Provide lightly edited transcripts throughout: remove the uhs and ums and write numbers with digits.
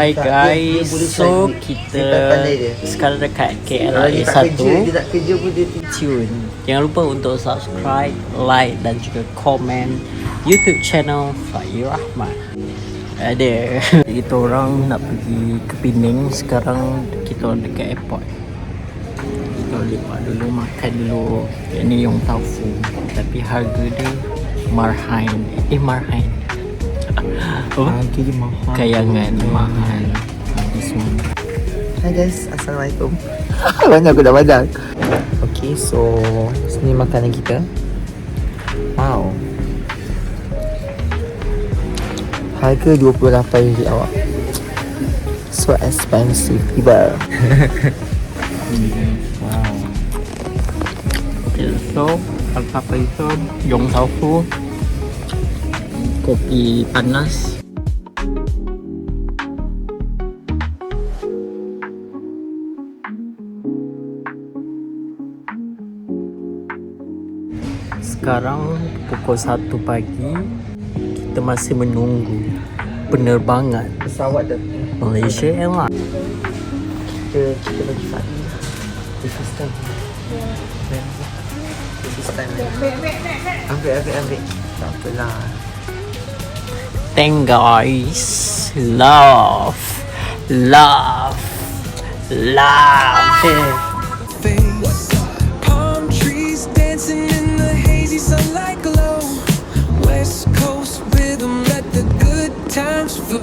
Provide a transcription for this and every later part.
Hai guys, so kita sekarang dekat KLIA 1 tune. Jangan lupa untuk subscribe, like dan juga komen YouTube channel Fahir Rahman. Ada kita orang nak pergi ke Penang. Sekarang kita orang dekat airport. Kita lepak dulu, makan dulu. Ini yang taufu, tapi harga dia marhain. Marhain harga dia mahal. Kayangan mahal. Hai guys, Assalamualaikum. Banyak aku dah padang. Okay, so sini makanan kita. Wow, harga RM28 awak. So expensive tiba. Wow. Okay, so apa itu yong taufu, kopi panas. Sekarang pukul 1 pagi. Kita masih menunggu penerbangan Pesawat dah. Malaysia Airlines. Kita bagi Fahir. This time. This time. Ambil. Tak apalah. Thank guys. Love. Palm trees dancing in the hazy sunlight glow. West Coast rhythm, let the good times flow.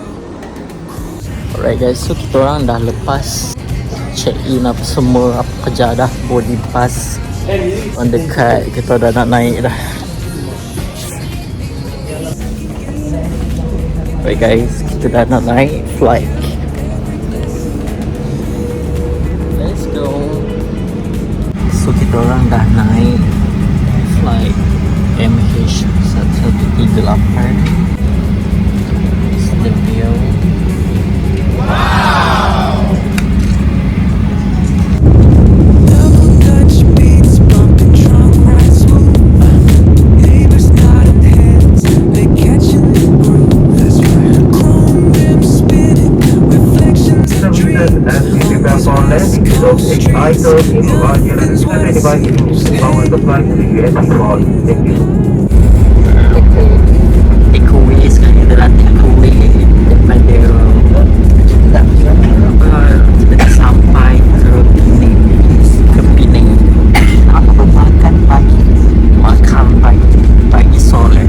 Alright guys, so kita orang dah lepas check in apa semua, apa kerja dah, boarding pass on dekat, kita dah nak naik dah. Alright guys, kita dah nak naik flight. Let's go. So kita orang dah naik flight MH1138. It's the view. Double Dutch beats bumping trunk right smooth. Neighbors nodding heads, they catching the groove. That's right. Chrome rims spinning, reflections of dreams. Prepare for landing of HI-13 Roger and standing by you. Power the flight to the US call. Thank you. Takeaway sekarang kita dah takeaway daripada kita dah sampai ke Penang. Apa makan pagi sore.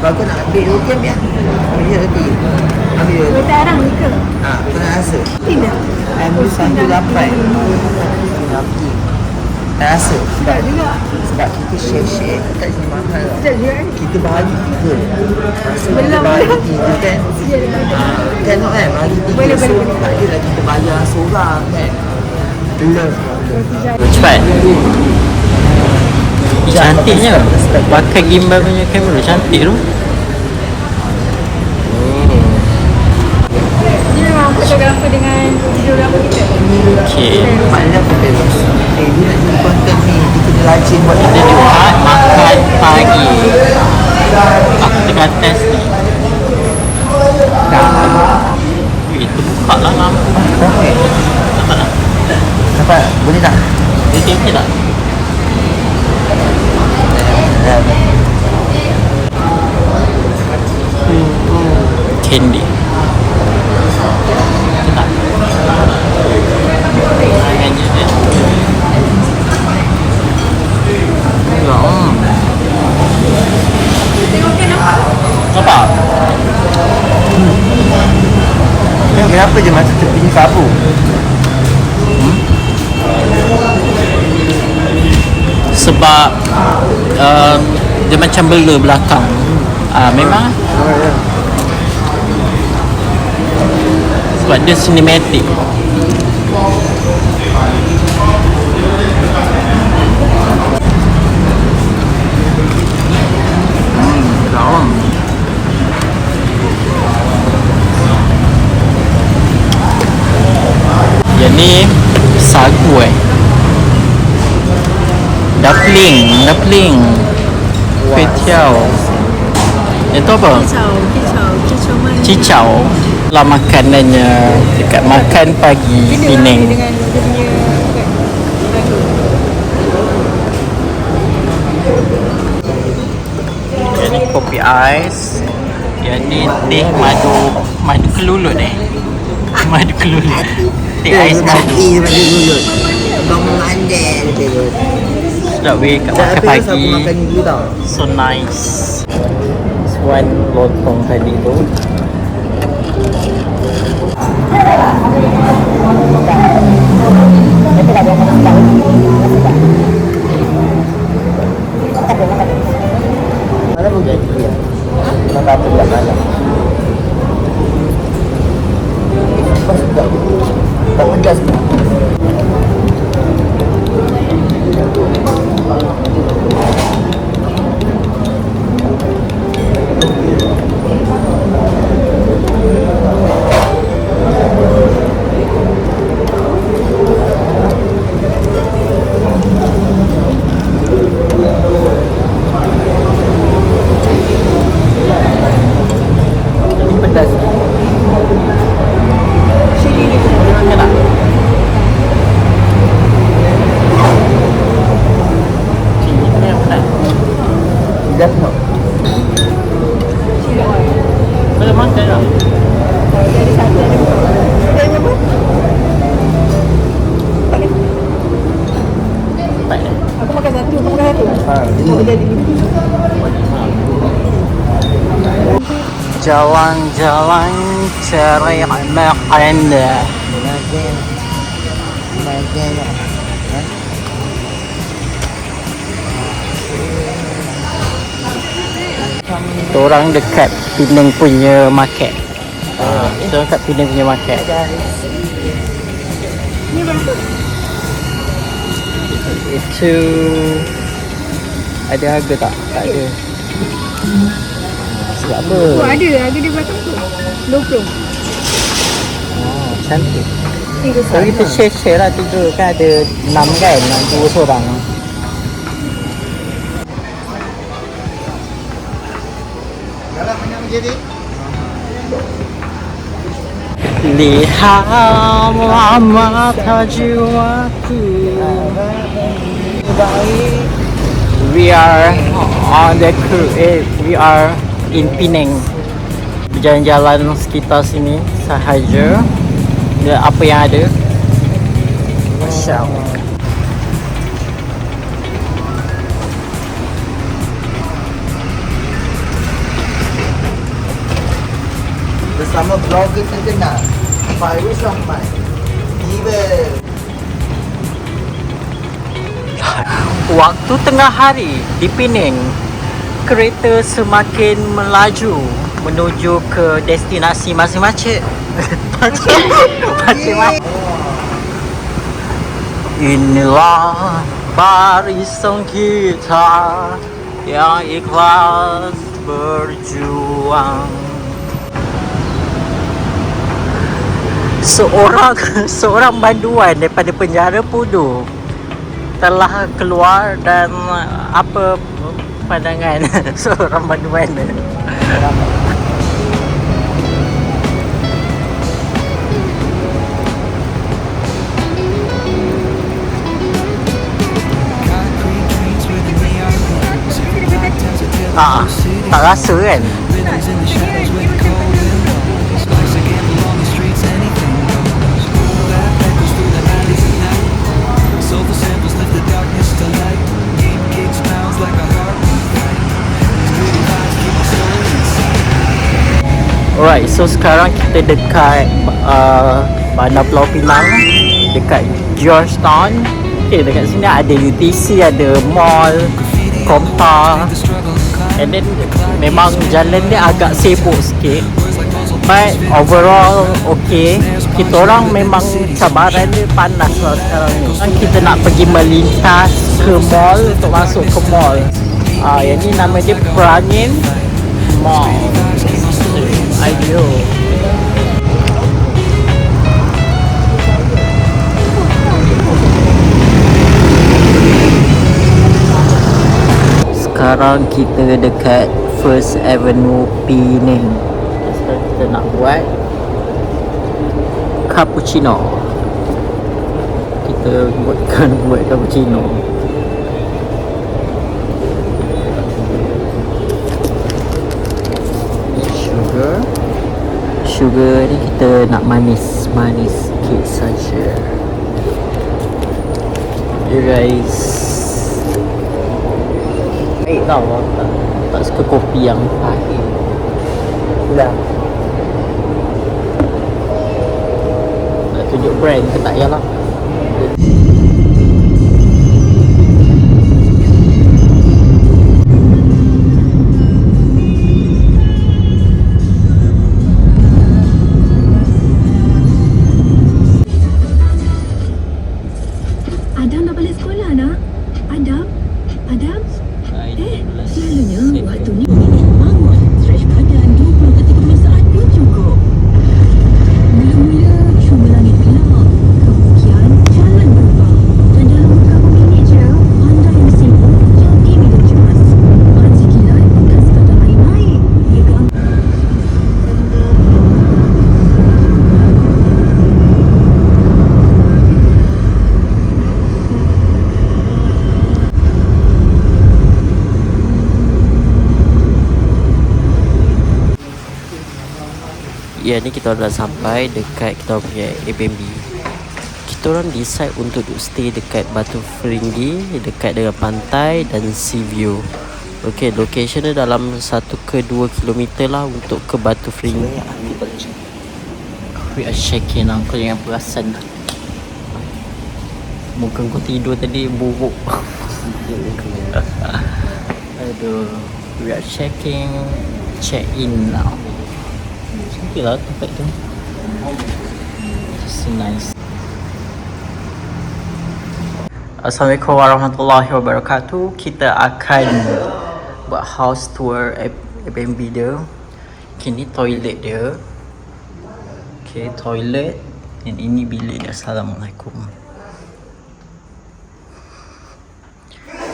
Kalau kau nak ambil roti, ambil roti. Ambil roti. Tak arang ke? Kau nak rasa? Tidak. Ambil 1.8. Tak rasa? Tak juga. Sebab kita share kat sini mahal. Tak juga kan? Kita bahagi 3. Rasa kita Belum. bahagi 3 kan? Tengok kan, bahagi 3. Boleh. So tak adalah kita bayar seorang kan? Belum. Cepat. Cantiknya. Pakai gimbal punya kamera cantik tu. Ini memang fotografer dengan videografer kita. Okay. Maknanya apa dia? Dia nak jadi konten ni, dia kena rajin buat Kita video. buat makan pagi. Aku tengah test ni. Itu buka lah lampu. Okey. Dapat tak? Dapat? Boleh tak? Okey tak? Candy. Tak. Hanya dia. Tengok nampak? Nampak? Kenapa je masa tepi sapu? Sebab dia macam blur belakang. Memang sebab dia cinematic. Yang ni sagu dumpling kuih tiao. Itu apa? Kicau manis. Cicau lah makanannya dekat makan pagi Penang. Dengan dia punya lagu. Yang ni kopi ais. Yang ni teh madu kelulut madu kelulut. Teh ais madu. Bangun mandai dia tu. Sedap weh kat makan pagi. Makan dulu tau. So nice. This one lontong tadi tu. Mana pun jadi dia. Nak apa tak mana. Tak pedas. Pedas. Sini ni pun. Makan tak? Sini ni yang pedas. Pedas tak? Sini oil. Boleh makan tak? Dia ada satu ada dua. Dia ada berapa? Tak ada. Tak ada. Aku makan satu, kau makan satu. Ini. Aku jadi Jalan-jalan cari makan. Kita orang dekat Penang punya market. Kita orang kat Penang punya market. ni berapa? Itu ada harga tak? Tak ada. Sebab apa? Oh ada, harga dia berapa tu? 20. Oh, cantik. Ni besar. Kalau kita share-share lah tiga kan ada 6 kan, 2 seorang. Kalau mana jadi? Lihatlah mata jiwaku. We are on the cruise. We are in Penang. Berjalan-jalan sekitar sini sahaja. Lihat apa yang ada. Masya Allah. Bersama blogger terkenal Fairuz Rahman. Tiba. Waktu tengah hari di Penang, kereta semakin melaju menuju ke destinasi masing-masing. Macam-macam. Inilah barisan kita yang ikhlas berjuang. Seorang banduan daripada penjara Pudu telah keluar dan apa pandangan seorang banduan ni? Tak rasa kan? Alright, so sekarang kita dekat Bandar Pulau Pinang, dekat Georgetown. Okay, dekat sini ada UTC, ada mall, Kompa. And then memang jalan dia agak sibuk sikit, but overall okay. Kita orang memang cabaran dia panas lah sekarang ni. Kita nak pergi melintas ke mall untuk masuk ke mall. Yang ni nama dia Perangin Mall. Ayo. Sekarang kita dekat First Avenue Penang. Sekarang kita nak buat cappuccino. Kita buat cappuccino. Sugar ni kita nak manis sikit saja. You guys, baik tau, tak suka kopi yang pahit. Dah nak tunjuk brand ke tak yalah. Adam dah balik sekolah nak? Adam? Selalunya waktu ni bangun, stretch badan 20 ke 30 saat pun cukup. Mula-mula cuma langit gelap, kemudian jalan berubah. Dan dalam beberapa minit je, anda yang sibuk jadi bila cemas. Mati kilat bukan sekadar air baik. Ia Ya, ni kita dah sampai dekat kita punya Airbnb. Kita orang decide untuk stay dekat Batu Ferringhi, dekat dengan pantai dan sea view. Okay, location dia dalam 1 ke 2 kilometer lah untuk ke Batu Ferringhi. We are shaking uncle yang perasan. Muka kau tidur tadi buruk. Aduh, we are checking check in now. Okay lah tempat tu. Just nice. Assalamualaikum warahmatullahi wabarakatuh. Kita akan buat house tour Airbnb dia. Okay, ni toilet dia. Okay, toilet. Dan ini bilik dia. Assalamualaikum.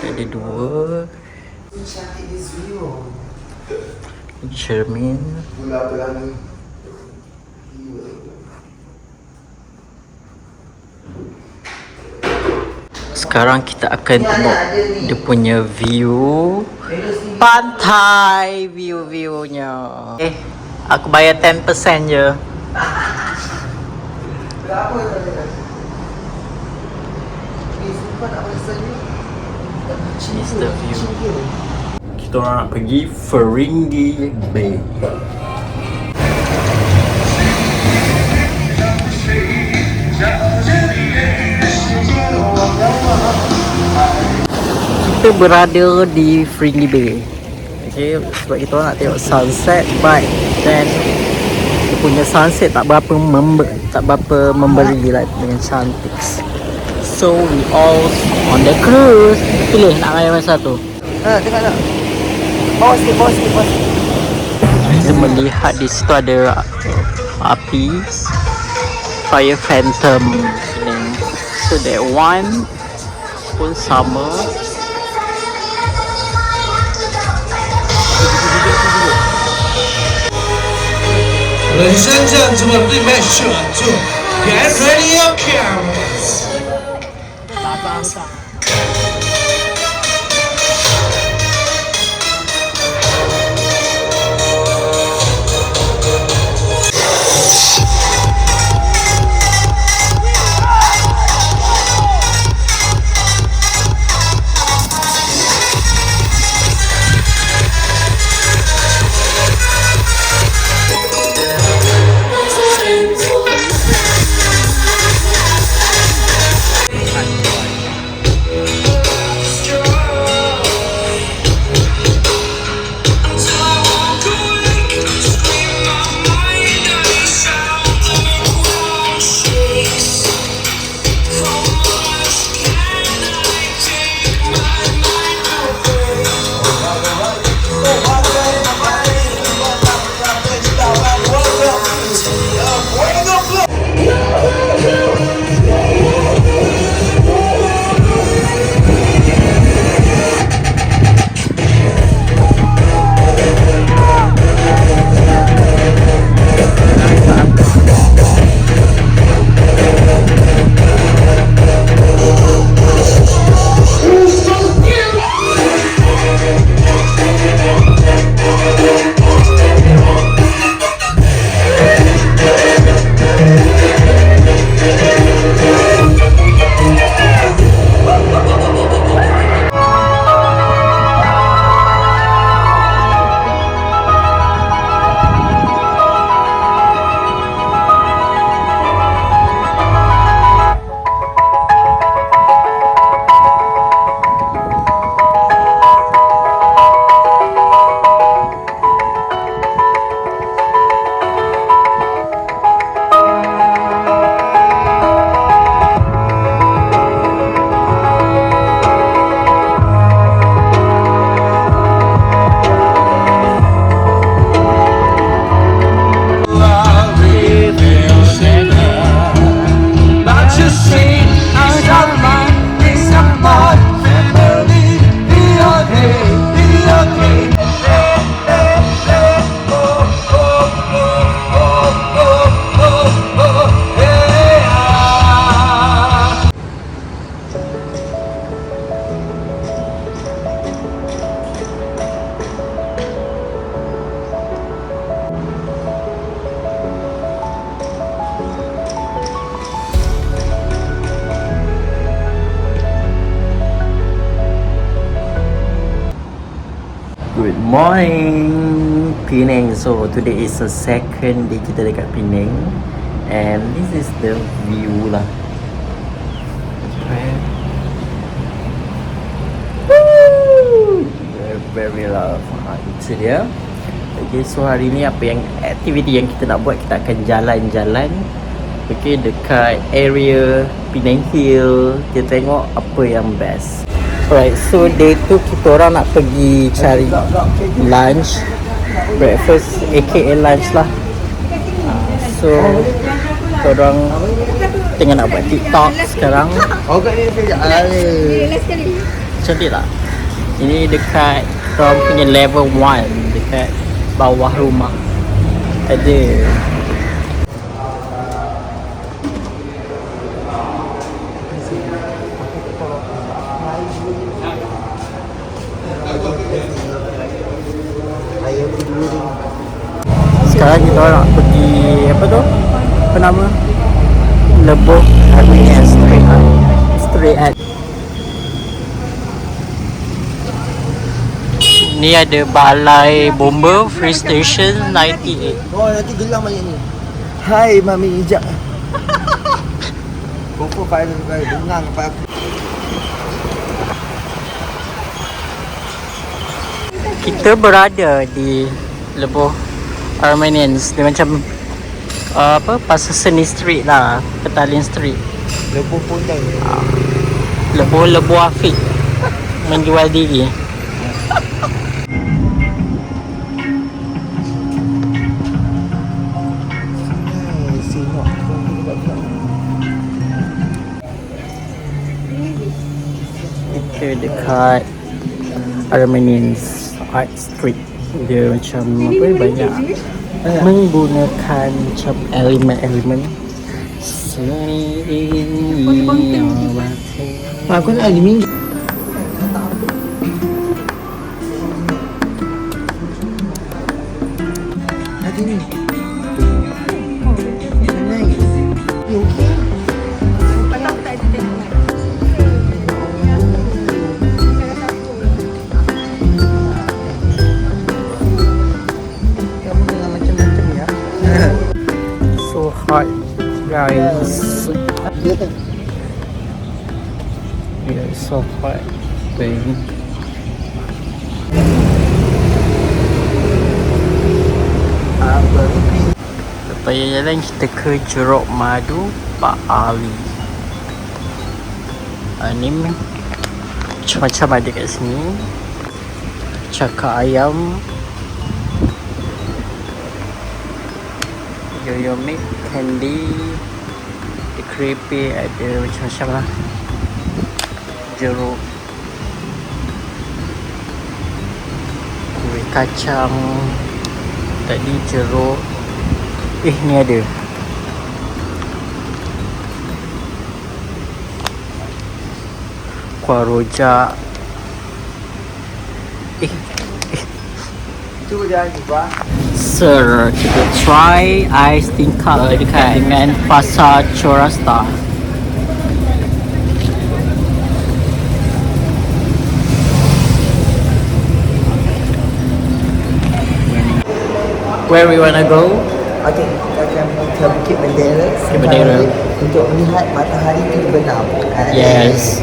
Ada 2. Cermin. Sekarang kita akan tengok dia punya view pantai, view-viewnya. Aku bayar 10% je. This is the view. Kita orang nak pergi Ferringhi Bay. Kita berada di Ferringhi Bay. Okay, sebab kita orang nak tengok sunset, but then dia punya sunset tak berapa memberi lah, dengan cantik. So we all on the cruise. Pilih nak main mana satu? Tengok tak? Bawa sikit. Kita melihat di situ ada api Fire Phantom. So that one pun sama. Ladies and gentlemen, please make sure to get ready your cameras. Good morning, Penang. So today is the second day kita dekat Penang, and this is the view lah. Woo! Very love. Itu dia. Okay, so hari ni apa yang aktiviti yang kita nak buat, kita akan jalan-jalan. Okay, dekat area Penang Hill. Kita tengok apa yang best. Alright, so day tu kita orang nak pergi cari lunch, breakfast aka lunch lah. So kita orang tengah nak buat TikTok sekarang. Cantik tak? Ini dekat kita orang punya level 1, dekat bawah rumah. Ada sekarang kita orang nak pergi apa tu? Apa nama? Leboh Armenian Street Art. Ni ada balai bomba Free Station 98. Oh, nanti gelang banyak ni. Hai Mami Ijak. Koko pada dengar apa aku. Kita berada di Leboh Armenians. Dia macam apa, Pasar Seni Street lah, Petaling Street. Leboh Pondang. Leboh Afiq menjual diri. Kita dekat Armenians Art Street. Dia macam apa, banyak menggunakan macam elemen-elemen seni. Aku nak ada minggu. Ada ni. Nice. You okay? So hot, guys. Yeah, it's so hot, baby. Lepas jalan kita ke Jeruk Madu Pak Ali. Ni macam-macam ada kat sini. Cakar ayam, Yoyo Milk, candy, the creepy, ada macam-macam lah. Jeruk, kuih kacang, tadi jeruk. Ni ada kuah rojak. Cuba jangan cuba. Sir, kita try ais tingkap dekat dengan Pasar Chorasta. Where we wanna go? Okey, kita akan ke Bukit Bendera. Bukit Bendera. Untuk melihat matahari terbenam. Yes.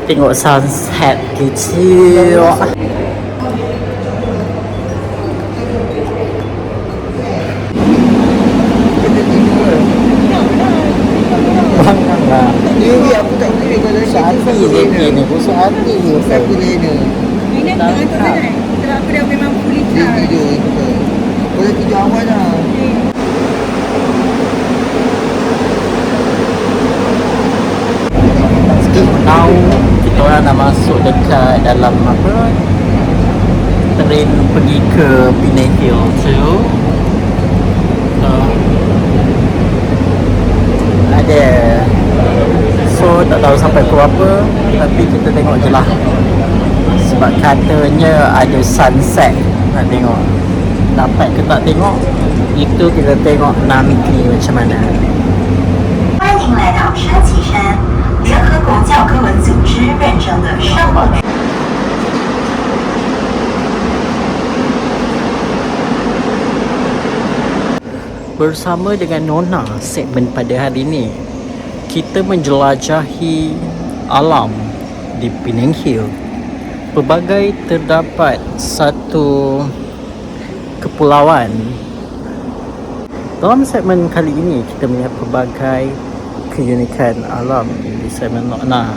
Tengok sunset kecil. Banglah. Ni aku tak boleh kalau Hati je ni, busuk hati. Aku lena. Aku dah memang pulih Dia tidur. Boleh tidur awal dah. Now kita orang nak masuk dekat dalam apa, train pergi ke Penang Hill tu. Ada, so tak tahu sampai pukul berapa, tapi kita tengok je lah. Sebab katanya ada sunset. Nak tengok dapat ke tak tengok, itu kita tengok nanti macam mana. 欢迎来到山崎山，联合国教科文组织认证的圣母。bersama dengan Nona. Segmen pada hari ini kita menjelajahi alam di Penang Hill. Pelbagai terdapat satu kepulauan. Dalam segmen kali ini kita melihat pelbagai keunikan alam di segmen Nona.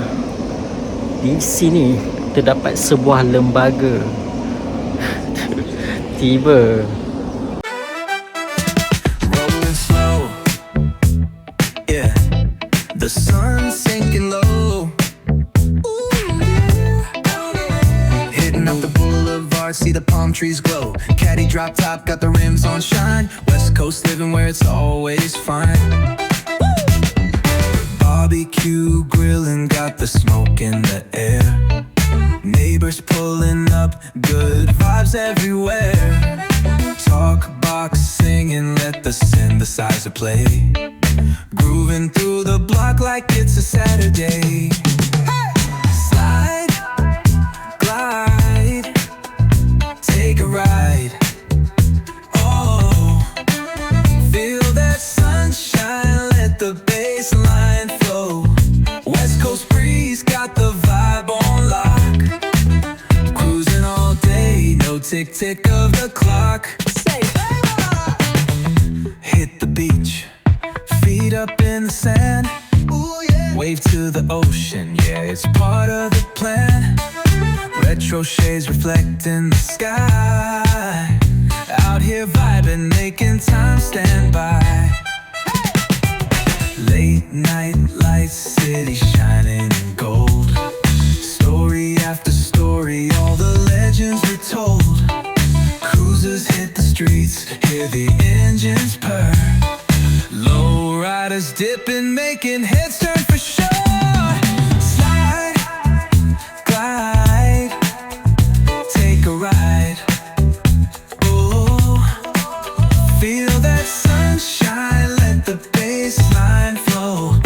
Di sini terdapat sebuah lembaga. Tiba Rolling slow, yeah. The sun's sinking low. Hitting up the boulevard, see the palm trees glow. Caddy drop top, got the rims on shine. West Coast living where it's always fine. Barbecue grilling, got the smoke in the air. Neighbors pulling up, good vibes everywhere. Talk box singing, let the synthesizer play. Grooving through the block like it's a Saturday. Slide, glide, take a ride. Oh, feel that sunshine, let the bass line flow. West Coast breeze, got the vibe on lock. Cruising all day, no tick tick of the clock. Hit the beach, feet up in the sand. Ooh, yeah. Wave to the ocean, yeah, it's part of the plan. Retro shades reflecting the sky. Out here vibing, making time stand by. Late night lights, city shining in gold. Story after story, all the legends retold. Cruisers hit the streets, hear the engines purr. Low riders dipping, making heads turn for sure. Slide, glide, take a ride. Oh, feel that sunshine, let the bass line flow.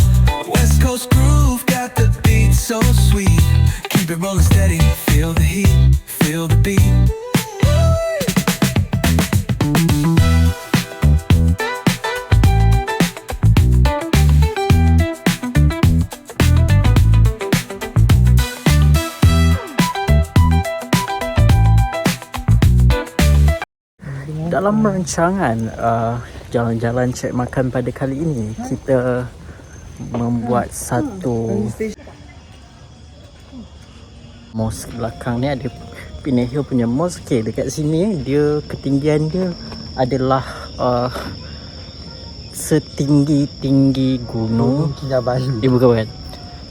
West Coast groove, got the beat so sweet. Keep it rolling steady, feel the heat, feel the beat. dalam rancangan jalan-jalan cek makan pada kali ini, kita membuat satu mosque. Belakang ni ada Penang Hill punya mosque. Okay, dekat sini dia ketinggian dia adalah setinggi-tinggi gunung Kinabalu. bukan.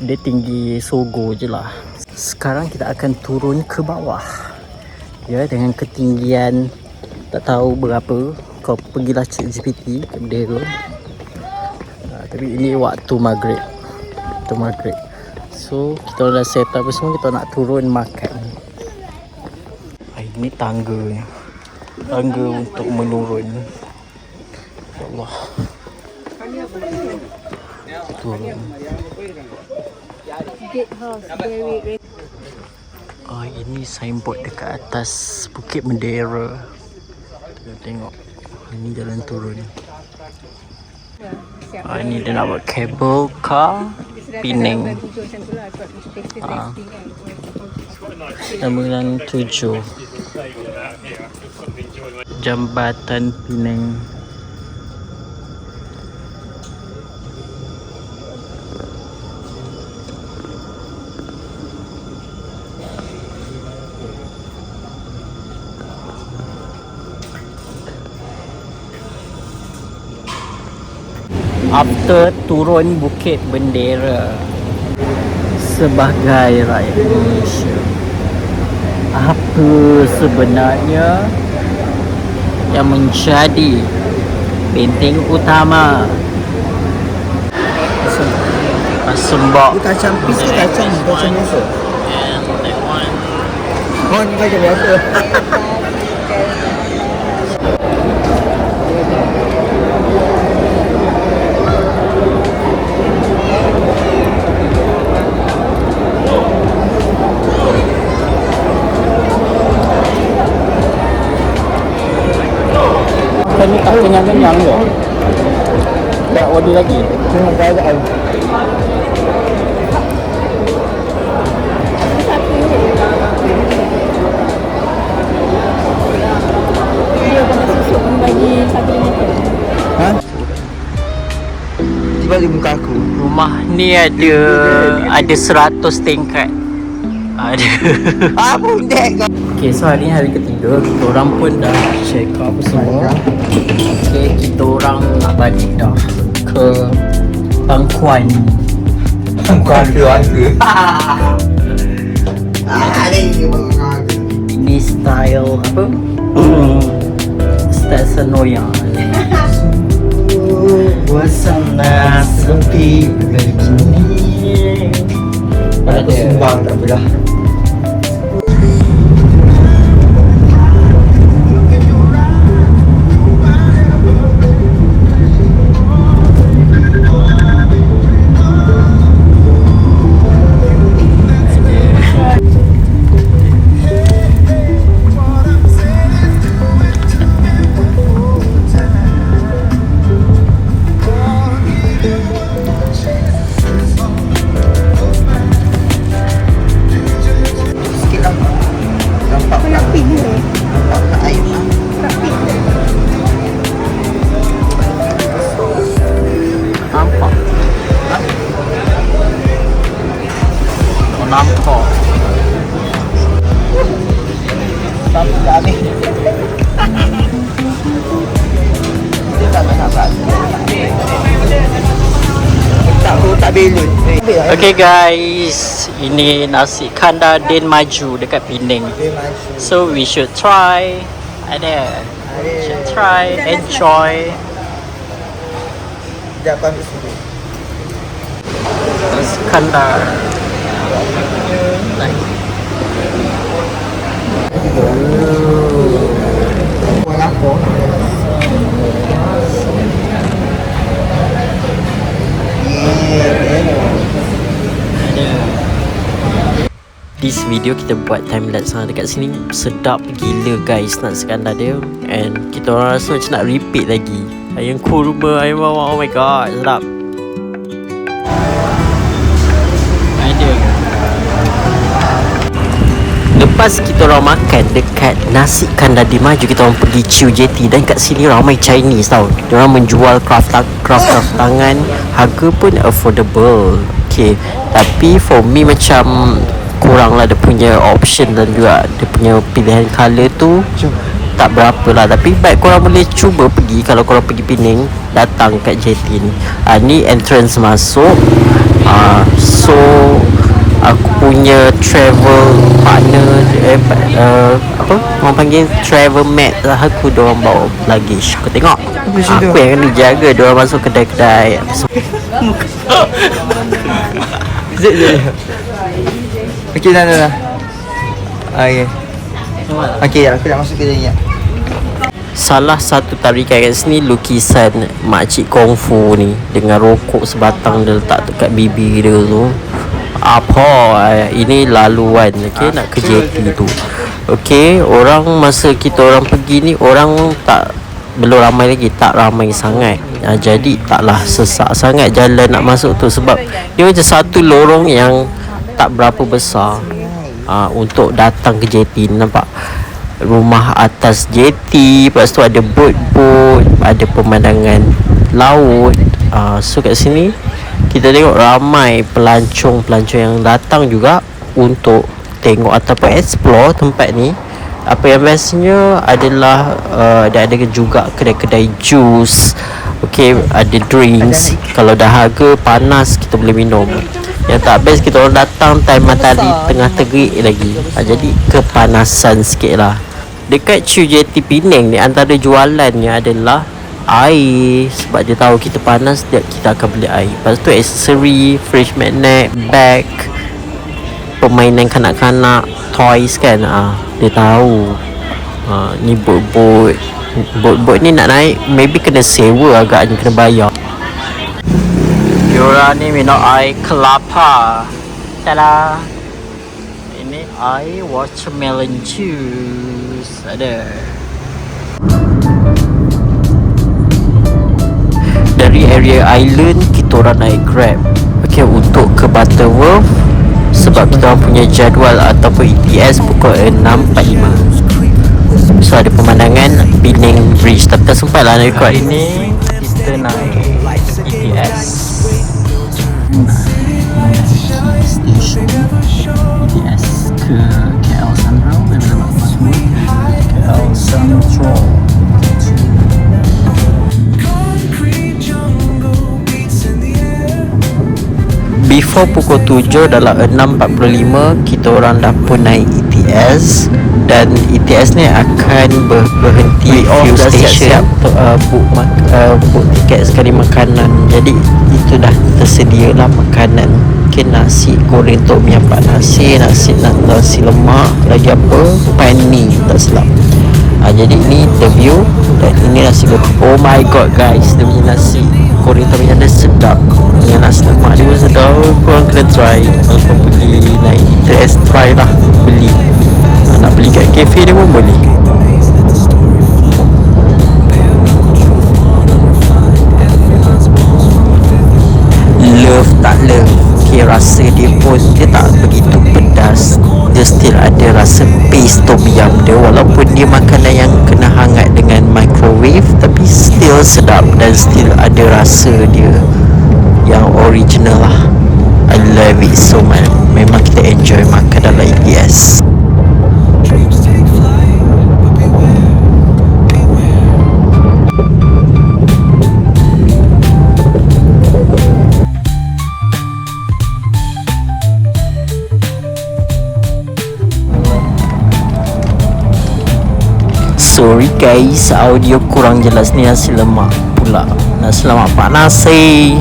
Dia tinggi Sogo je lah. Sekarang kita akan turun ke bawah, ya, dengan ketinggian tak tahu berapa. Kau pergilah cek GPT kat bendera. Tapi ini waktu maghrib. So kita dah set up semua, kita nak turun makan. Ini tangga untuk menurun. Ya Allah, turun. Ini signboard dekat atas Bukit Bendera. Kita tengok. Ini jalan turun. Ini dia nak buat cable car Penang. Nombor 7. Jambatan Penang. After turun Bukit Bendera sebagai rakyat Malaysia, apa sebenarnya yang menjadi benteng utama Sembok? Ini kacang pis ke kacang biasa? Oh, ni kacang biasa. Ni tak kenyang-kenyang je. Tak order lagi. Tengok keadaan. Ha? Tiba di muka aku. Rumah ni ada 100 tingkat. Ada. Apa dek kau? Okay, so hari ni hari ketiga. Kita orang pun dah check up semua. Okay, kita orang nak balik dah ke Pangkuan. Bukan keluarga. Ini style apa? Style Senoya. Suasana sepi begini. Aku sumbang tak apalah. Nampak? Oh, nampak. Tapi tak habis. Dia tak nak. Tak belon. Okay guys, ini nasi kandar Din Maju dekat Penang. So we should try. Ada. Should try, enjoy. Sekejap aku ambil sini. Nasi kandar. Apa? This video kita buat time lapse dekat sini sedap gila guys nasi kandar dia, and kita orang rasa macam nak repeat lagi. Ayam kurma, ayam bawang, oh my god, sedap. Ada. Lepas kita orang makan dekat nasi kandar Din Maju, kita orang pergi Chiu Jetty, dan kat sini ramai Chinese tau. Dia orang menjual craft tangan, harga pun affordable. Okay, tapi for me macam kurang lah dia punya option, dan juga dia punya pilihan colour tu tak berapa lah. Tapi baik korang boleh cuba pergi, kalau korang pergi Penang, datang kat Jetty ni. Ni entrance masuk. So aku punya travel partner, apa orang panggil travel mat lah, aku diorang bawa luggage. Kau tengok, aku yang kena jaga diorang masuk kedai-kedai. Sekejap. Okey dah. Okey. Okey, aku nak masuk kedai ni. Salah satu tarikan kat sini lukisan makcik kungfu ni dengan rokok sebatang dia letak dekat bibir dia tu. Apa ini laluan, okey, nak ke Jetty tu. Okey, orang masa kita orang pergi ni orang belum ramai lagi, tak ramai sangat. Jadi taklah sesak sangat jalan nak masuk tu, sebab dia macam satu lorong yang tak berapa besar. Untuk datang ke Jetty, nampak rumah atas Jetty, lepas tu ada boat, ada pemandangan laut. So kat sini kita tengok ramai pelancong yang datang juga untuk tengok ataupun explore tempat ni. Apa yang bestnya adalah ada juga kedai-kedai jus. Okay, ada drinks. Kalau dah harga panas kita boleh minum. Yang tak best kita orang datang time matahari tengah terik lagi, jadi kepanasan sikit lah. Dekat Chiu Jetty Penang ni, antara jualannya adalah air, sebab dia tahu kita panas, kita akan beli air. Lepas tu aksesori, fridge magnet, bag, permainan kanak-kanak, toys kan. Dia tahu. Ni boat ni nak naik maybe kena sewa, agaknya kena bayar. Diorang ni minum air kelapa. Tada. Ini air watermelon juice. Ada. Dari area island kita orang naik Grab. Okay, untuk ke Butterworth sebab kita orang punya jadual ataupun ETS pukul 6.45. So ada pemandangan Penang Bridge, tapi tak sempat lah nak record. Hari ni kita naik ETS. Station ETS ke KL Central daripada Butterworth ke KL Central. Before pukul 7 dalam 6.45 kita orang dah pun naik ETS, dan ETS ni akan berhenti few station untuk book tiket sekali makanan. Jadi itu dah tersedia lah makanan. Mungkin nasi goreng tom yum pak nasi lemak, lagi apa pan mi tak silap. Jadi ini the view, dan ini nasi goreng. Oh my god guys, dia punya nasi goreng tom yum dia sedap, dengan nasi lemak dia pun sedap. Korang kena try kalau korang pergi naik ETS, try lah beli. Nak beli kat kafe dia pun boleh. Love tak love, okay, rasa dia pun dia tak begitu pedas, dia still ada rasa paste tom yum dia. Walaupun dia makanan yang kena hangat dengan microwave, tapi still sedap dan still ada rasa dia yang original lah. I love it so much. Memang kita enjoy makan dalam ETS. Sorry guys, audio kurang jelas ni. Nasi lemak pula, nasi lemak pak nasi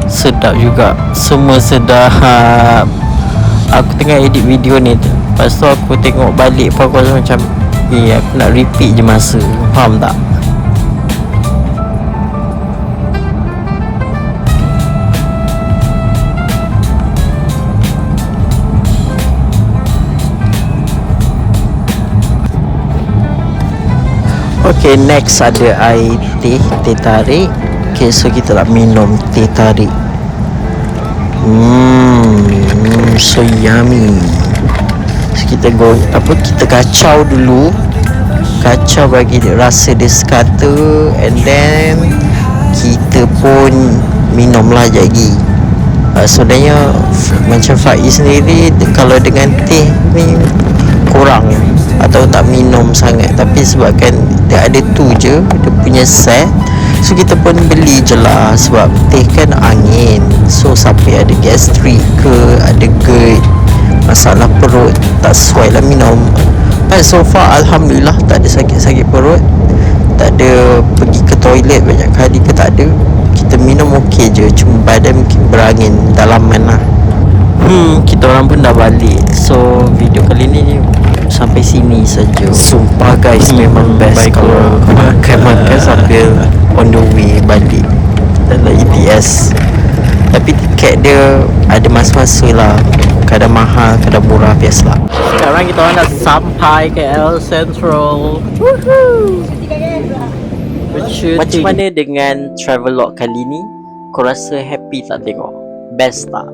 sedap juga, semua sedap. Aku tengah edit video ni, lepas tu aku tengok balik pun aku rasa macam aku nak repeat je masa, faham tak? Okay, next ada air teh tarik. Okay, so kita nak minum teh tarik. So yummy. So kita kita kacau dulu, kacau bagi dia rasa dia sekata, and then kita pun minum lah lagi. Sebenarnya macam Faiz sendiri kalau dengan teh ni kurang atau tak minum sangat, tapi sebabkan dia ada tu je dia punya set, so kita pun beli je lah. Sebab teh kan angin, so sampai ada gastrik ke, ada GERD, masalah perut, tak sesuai lah minum. But so far Alhamdulillah tak ada sakit-sakit perut, tak ada pergi ke toilet banyak kali ke, tak ada. Kita minum okey je, cuma badan mungkin berangin dalaman lah. Kita orang pun dah balik. So video kali ni sampai sini saja. Sumpah guys, memang best kalau makan sambil on the way balik dalam ETS. Tapi tiket dia ada masa-masa lah, kadang mahal, kadang murah, biasalah. Sekarang kita orang dah sampai KL Central. Macam mana dengan travelog kali ni? Kau rasa happy tak tengok? Best tak?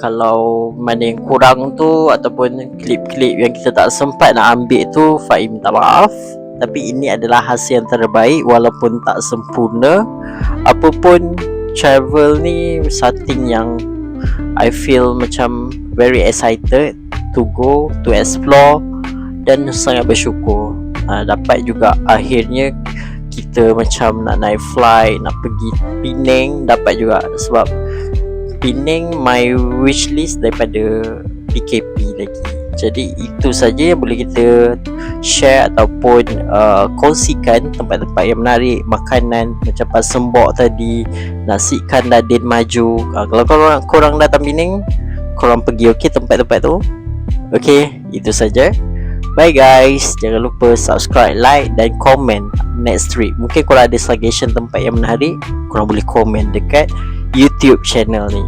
Kalau mana yang kurang tu ataupun klip-klip yang kita tak sempat nak ambil tu, Faiz minta maaf. Tapi ini adalah hasil yang terbaik walaupun tak sempurna. Apapun, travel ni something yang I feel macam very excited to go, to explore, dan sangat bersyukur dapat juga akhirnya kita macam nak naik flight, nak pergi Penang, dapat juga. Sebab Penang my wish list daripada PKP lagi. Jadi itu saja yang boleh kita share ataupun kongsikan, tempat-tempat yang menarik, makanan macam pasembok tadi, nasi ikan Radin Maju. Kalau korang datang Penang, korang pergi okey tempat-tempat tu. Okey, itu saja. Bye guys, jangan lupa subscribe, like dan komen next trip. Mungkin korang ada suggestion tempat yang menarik, korang boleh komen dekat YouTube channel ni.